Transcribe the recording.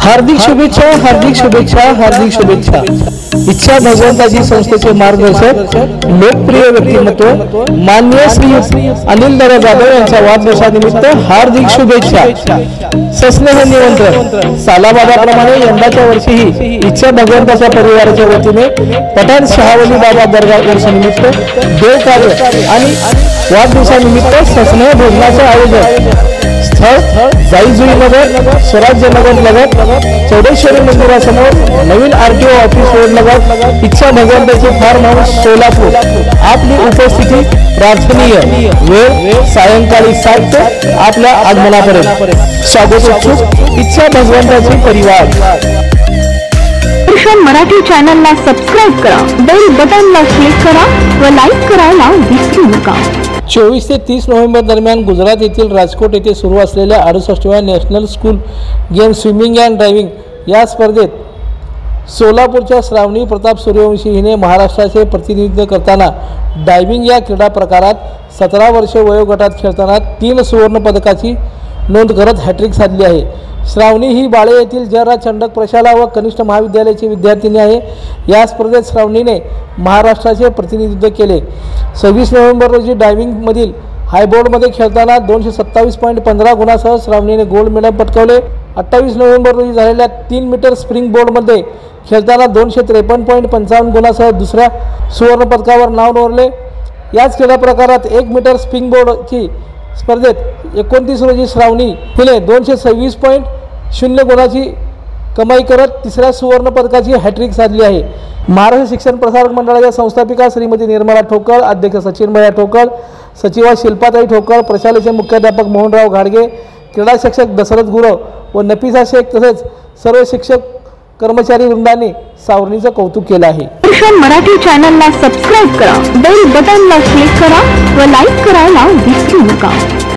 हार्दिक शुभेच्छा, हार्दिक शुभेच्छा, हार्दिक शुभेच्छा। इच्छा भगवंताची संस्थेचे मार्गदर्शक लोकप्रिय व्यक्तिमत्व माननीय श्री अनिल दादा जाधव यांच्या वाढदिवसानिमित्त हार्दिक शुभेच्छा। सस्नेह निमंत्रण सालाबादाप्रमाणे यंदाच्या वर्षीही इच्छा भगवंताच्या परिवाराच्या वतीने पठाण शहावली बाबा दरगाह उर्सनिमित्त देव कार्य आणि वाढदिवसानिमित्त सस्नेह भोजनाचे आयोजन। स्थळ जाईजुई नगर स्वराज्य नगर लगत चौडेश्वरी मंदिरासमोर नवीन आरटीओ ऑफिस रोड लगत इच्छा भगवंताचे फार्म हाऊस सोलापूर। आपली उपस्थिती प्रार्थनीय। वेळ सायंकाळी 7 ते आपल्या आगमनापर्यंत। स्वागत इच्छुक इच्छा भगवंताचे परिवार। मराठी चॅनलला सबस्क्राइब करा, बेल बटनला क्लिक करा व लाईक करायला विसरू नका। 24 ते 30 नोव्हेंबर दरम्यान गुजरात येथील राजकोट येथे सुरू असलेल्या 68व्या national school game swimming and driving या स्पर्धेत सोलापूरच्या श्रावणी प्रताप सूर्यवंशी हिने महाराष्ट्राचे प्रतिनिधित्व करताना डायव्हिंग या क्रीडा प्रकारात 17 वर्षे वयोगटात खेळताना 3 सुवर्ण पदकाची नोंद करत हॅट्रिक साधली आहे। श्रावणी ही बाळे येथील जयराज चंडक प्रशाला व कनिष्ठ महाविद्यालयाची विद्यार्थिनी आहे। या स्पर्धेत श्रावणीने महाराष्ट्राचे प्रतिनिधित्व केले। 26 नोव्हेंबर रोजी डायव्हिंगमधील हायबोर्डमध्ये खेळताना 227.15 गुणांसह श्रावणीने गोल्ड मेडल पटकावले। 28 नोव्हेंबर रोजी झालेल्या 3 मीटर स्प्रिंग बोर्डमध्ये खेळताना 253.55 गुणांसह दुसऱ्या सुवर्ण पदकावर नाव नोंदवले। याच क्रीडा प्रकारात 1 मीटर स्प्रिंग बोर्डची स्पर्धेत 29 रोजी श्रावणी हिने 226.0 गुणाची कमाई करत तिसऱ्या सुवर्ण पदकाची हॅट्रिक साधली आहे। महाराष्ट्र शिक्षण प्रसारक मंडळाच्या संस्थापिका श्रीमती निर्मला ठोकळ, अध्यक्ष सचिन भैया ठोकळ, सचिवा शिल्पाताई ठोकळ, प्रशालेचे मुख्याध्यापक मोहनराव घाडगे, क्रीडा शिक्षक दशरथ गुरव व नफिसा शेख तसेच सर्व शिक्षक कर्मचारी वृंदाने सावरणीचं कौतुक केलं आहे। मराठी चॅनलला सबस्क्राइब करा, बेल बटनला क्लिक करा व लाईक करायला विसरू नका।